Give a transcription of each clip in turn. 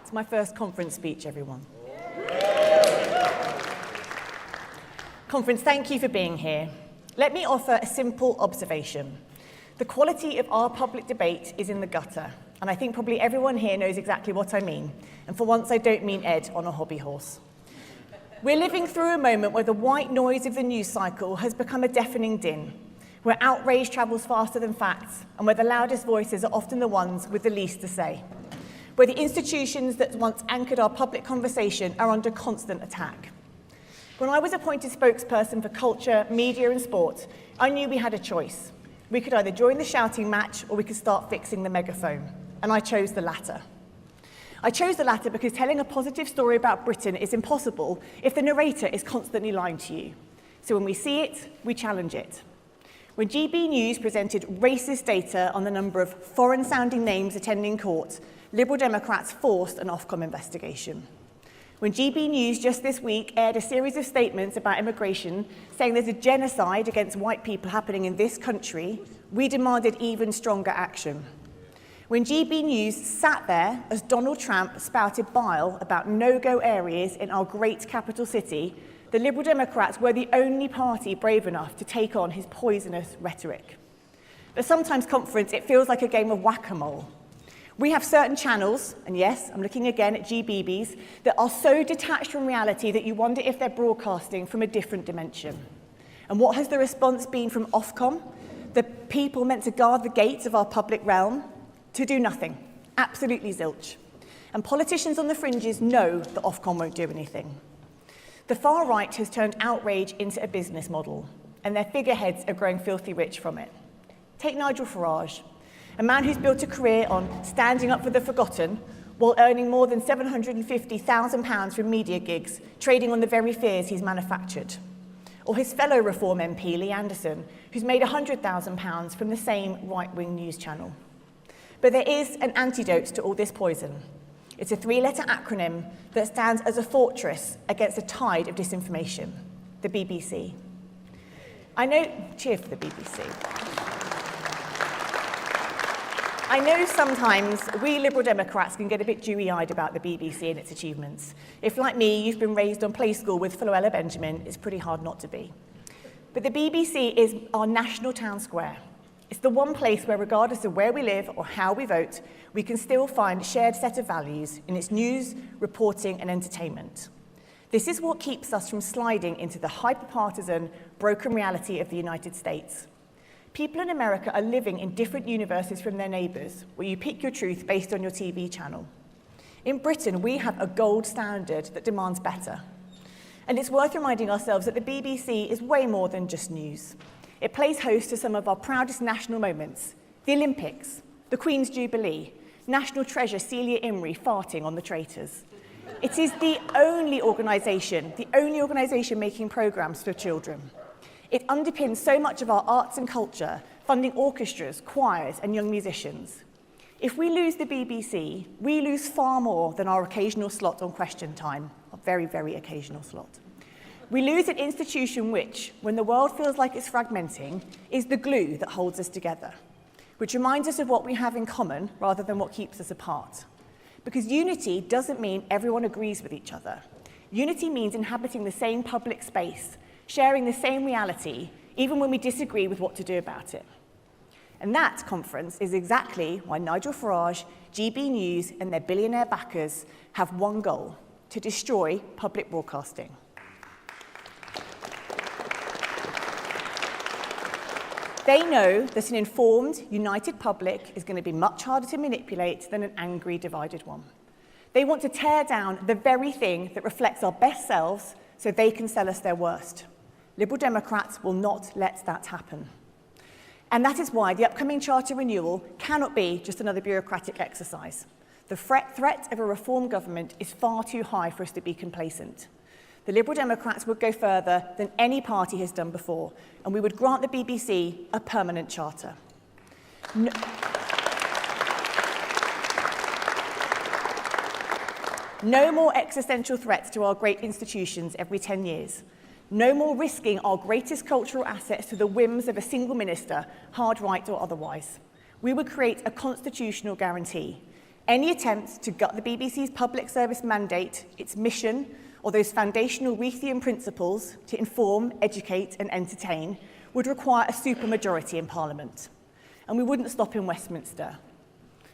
fact, my first conference speech, everyone. Conference, thank you for being here. Let me offer a simple observation. The quality of our public debate is in the gutter, and I think probably everyone here knows exactly what I mean. And for once, I don't mean Ed on a hobby horse. We're living through a moment where the white noise of the news cycle has become a deafening din, where outrage travels faster than facts, and where the loudest voices are often the ones with the least to say, where the institutions that once anchored our public conversation are under constant attack. When I was appointed spokesperson for culture, media and sport, I knew we had a choice. We could either join the shouting match or we could start fixing the megaphone, and I chose the latter. I chose the latter because telling a positive story about Britain is impossible if the narrator is constantly lying to you. So when we see it, we challenge it. When GB News presented racist data on the number of foreign-sounding names attending court, Liberal Democrats forced an Ofcom investigation. When GB News just this week aired a series of statements about immigration saying there's a genocide against white people happening in this country, we demanded even stronger action. When GB News sat there as Donald Trump spouted bile about no-go areas in our great capital city, the Liberal Democrats were the only party brave enough to take on his poisonous rhetoric. But sometimes, conference, it feels like a game of whack-a-mole. We have certain channels, and yes, I'm looking again at GBBs, that are so detached from reality that you wonder if they're broadcasting from a different dimension. And what has the response been from Ofcom, the people meant to guard the gates of our public realm? To do nothing, absolutely zilch. And politicians on the fringes know that Ofcom won't do anything. The far right has turned outrage into a business model, and their figureheads are growing filthy rich from it. Take Nigel Farage, a man who's built a career on standing up for the forgotten while earning more than £750,000 from media gigs, trading on the very fears he's manufactured. Or his fellow Reform MP, Lee Anderson, who's made £100,000 from the same right-wing news channel. But there is an antidote to all this poison. It's a three-letter acronym that stands as a fortress against a tide of disinformation, the BBC. Cheer for the BBC. I know sometimes we Liberal Democrats can get a bit dewy-eyed about the BBC and its achievements. If, like me, you've been raised on Play School with Philomela Benjamin, it's pretty hard not to be. But the BBC is our national town square. It's the one place where, regardless of where we live or how we vote, we can still find a shared set of values in its news, reporting and entertainment. This is what keeps us from sliding into the hyper-partisan, broken reality of the United States. People in America are living in different universes from their neighbours, where you pick your truth based on your TV channel. In Britain, we have a gold standard that demands better. And it's worth reminding ourselves that the BBC is way more than just news. It plays host to some of our proudest national moments: the Olympics, the Queen's Jubilee, National Treasure Celia Imrie farting on the traitors. It is the only organisation making programmes for children. It underpins so much of our arts and culture, funding orchestras, choirs and young musicians. If we lose the BBC, we lose far more than our occasional slot on Question Time, a very, very occasional slot. We lose an institution which, when the world feels like it's fragmenting, is the glue that holds us together, which reminds us of what we have in common rather than what keeps us apart. Because unity doesn't mean everyone agrees with each other. Unity means inhabiting the same public space, sharing the same reality, even when we disagree with what to do about it. And that, conference, is exactly why Nigel Farage, GB News and their billionaire backers have one goal: to destroy public broadcasting. They know that an informed, united public is going to be much harder to manipulate than an angry, divided one. They want to tear down the very thing that reflects our best selves so they can sell us their worst. Liberal Democrats will not let that happen. And that is why the upcoming charter renewal cannot be just another bureaucratic exercise. The threat of a reform government is far too high for us to be complacent. The Liberal Democrats would go further than any party has done before, and we would grant the BBC a permanent charter. No more existential threats to our great institutions every 10 years. No more risking our greatest cultural assets to the whims of a single minister, hard right or otherwise. We would create a constitutional guarantee. Any attempt to gut the BBC's public service mandate, its mission, or those foundational Reithian principles to inform, educate and entertain would require a supermajority in Parliament. And we wouldn't stop in Westminster.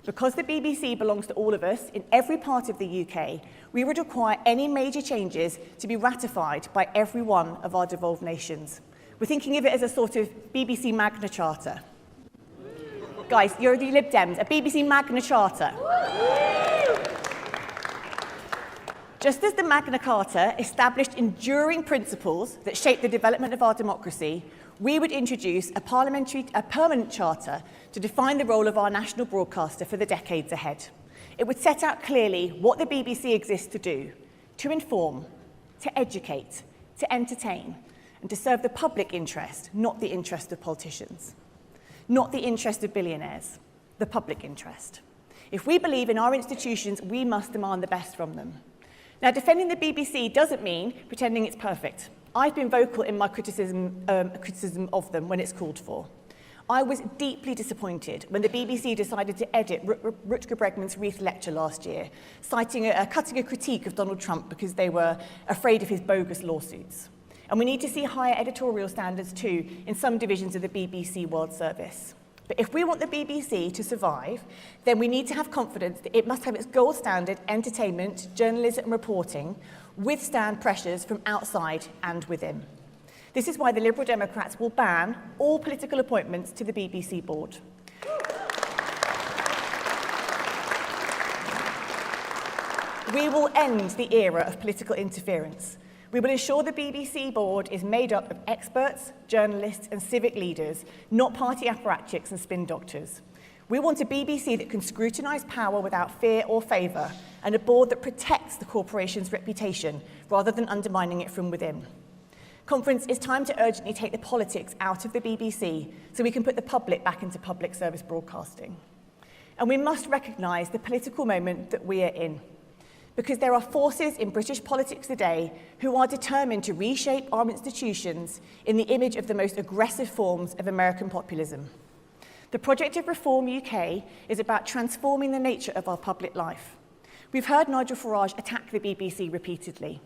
Because the BBC belongs to all of us in every part of the UK, we would require any major changes to be ratified by every one of our devolved nations. We're thinking of it as a sort of BBC Magna Charta. Guys, you're the Lib Dems, a BBC Magna Charta. Just as the Magna Carta established enduring principles that shape the development of our democracy, we would introduce a permanent charter to define the role of our national broadcaster for the decades ahead. It would set out clearly what the BBC exists to do: to inform, to educate, to entertain, and to serve the public interest, not the interest of politicians. Not the interest of billionaires, the public interest. If we believe in our institutions, we must demand the best from them. Now, defending the BBC doesn't mean pretending it's perfect. I've been vocal in my criticism of them when it's called for. I was deeply disappointed when the BBC decided to edit Rutger Bregman's Reith lecture last year, citing cutting a critique of Donald Trump because they were afraid of his bogus lawsuits. And we need to see higher editorial standards too in some divisions of the BBC World Service. But if we want the BBC to survive, then we need to have confidence that it must have its gold standard entertainment, journalism and reporting withstand pressures from outside and within. This is why the Liberal Democrats will ban all political appointments to the BBC board. We will end the era of political interference. We will ensure the BBC board is made up of experts, journalists and civic leaders, not party apparatchiks and spin doctors. We want a BBC that can scrutinise power without fear or favour, and a board that protects the corporation's reputation rather than undermining it from within. Conference, it's time to urgently take the politics out of the BBC so we can put the public back into public service broadcasting. And we must recognise the political moment that we are in, because there are forces in British politics today who are determined to reshape our institutions in the image of the most aggressive forms of American populism. The project of Reform UK is about transforming the nature of our public life. We've heard Nigel Farage attack the BBC repeatedly.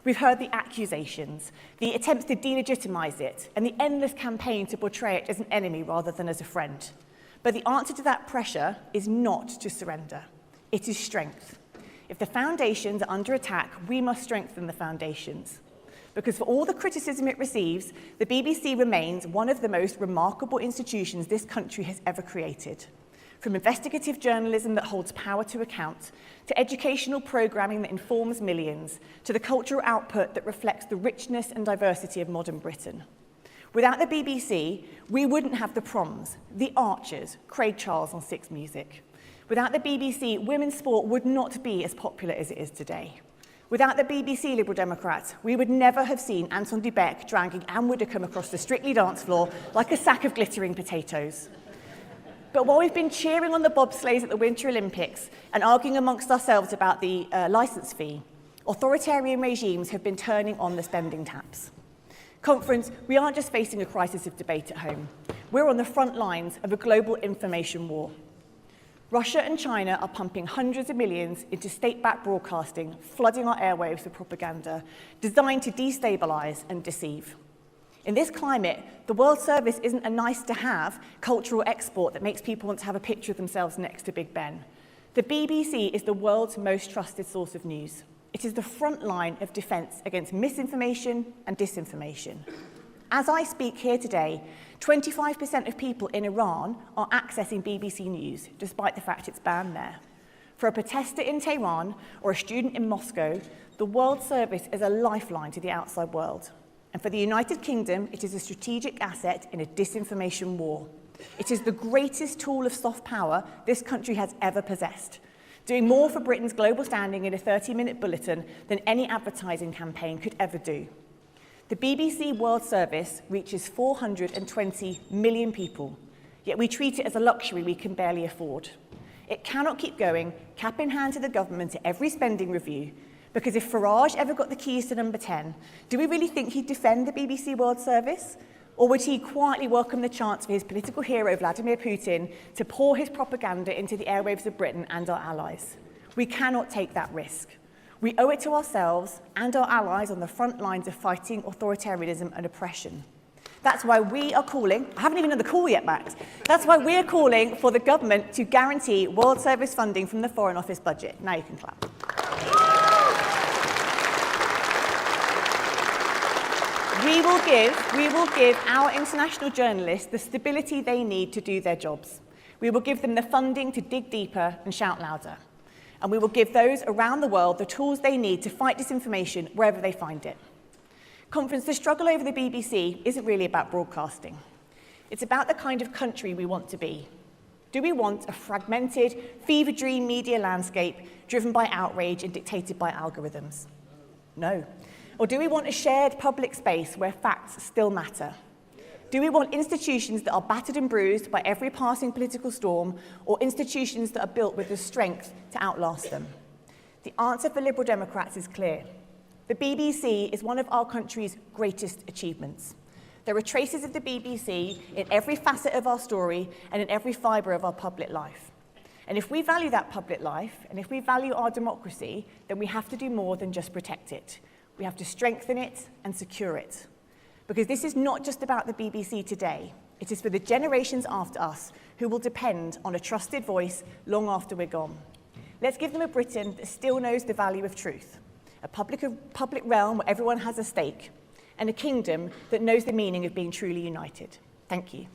We've heard the accusations, the attempts to delegitimise it, and the endless campaign to portray it as an enemy rather than as a friend. But the answer to that pressure is not to surrender. It is strength. If the foundations are under attack, we must strengthen the foundations. Because for all the criticism it receives, the BBC remains one of the most remarkable institutions this country has ever created. From investigative journalism that holds power to account, to educational programming that informs millions, to the cultural output that reflects the richness and diversity of modern Britain. Without the BBC, we wouldn't have the Proms, the Archers, Craig Charles on Six Music. Without the BBC, women's sport would not be as popular as it is today. Without the BBC Liberal Democrats, we would never have seen Anton de Beck dragging Anne Widdecombe across the Strictly dance floor like a sack of glittering potatoes. But while we've been cheering on the bobsleighs at the Winter Olympics and arguing amongst ourselves about the licence fee, authoritarian regimes have been turning on the spending taps. Conference, we aren't just facing a crisis of debate at home. We're on the front lines of a global information war. Russia and China are pumping hundreds of millions into state-backed broadcasting, flooding our airwaves with propaganda, designed to destabilise and deceive. In this climate, the World Service isn't a nice-to-have cultural export that makes people want to have a picture of themselves next to Big Ben. The BBC is the world's most trusted source of news. It is the front line of defence against misinformation and disinformation. As I speak here today, 25% of people in Iran are accessing BBC News, despite the fact it's banned there. For a protester in Tehran or a student in Moscow, the World Service is a lifeline to the outside world. And for the United Kingdom, it is a strategic asset in a disinformation war. It is the greatest tool of soft power this country has ever possessed, doing more for Britain's global standing in a 30-minute bulletin than any advertising campaign could ever do. The BBC World Service reaches 420 million people, yet we treat it as a luxury we can barely afford. It cannot keep going, cap in hand to the government at every spending review, because if Farage ever got the keys to number 10, do we really think he'd defend the BBC World Service? Or would he quietly welcome the chance for his political hero, Vladimir Putin, to pour his propaganda into the airwaves of Britain and our allies? We cannot take that risk. We owe it to ourselves and our allies on the front lines of fighting authoritarianism and oppression. That's why we are calling, I haven't even done the call yet, Max. That's why we're calling for the government to guarantee World Service funding from the Foreign Office budget. Now you can clap. We will give our international journalists the stability they need to do their jobs. We will give them the funding to dig deeper and shout louder. And we will give those around the world the tools they need to fight disinformation wherever they find it. Conference, the struggle over the BBC isn't really about broadcasting. It's about the kind of country we want to be. Do we want a fragmented, fever dream media landscape driven by outrage and dictated by algorithms? No. Or do we want a shared public space where facts still matter? Do we want institutions that are battered and bruised by every passing political storm, or institutions that are built with the strength to outlast them? The answer for Liberal Democrats is clear. The BBC is one of our country's greatest achievements. There are traces of the BBC in every facet of our story and in every fibre of our public life. And if we value that public life, and if we value our democracy, then we have to do more than just protect it. We have to strengthen it and secure it. Because this is not just about the BBC today. It is for the generations after us who will depend on a trusted voice long after we're gone. Let's give them a Britain that still knows the value of truth, a public realm where everyone has a stake, and a kingdom that knows the meaning of being truly united. Thank you.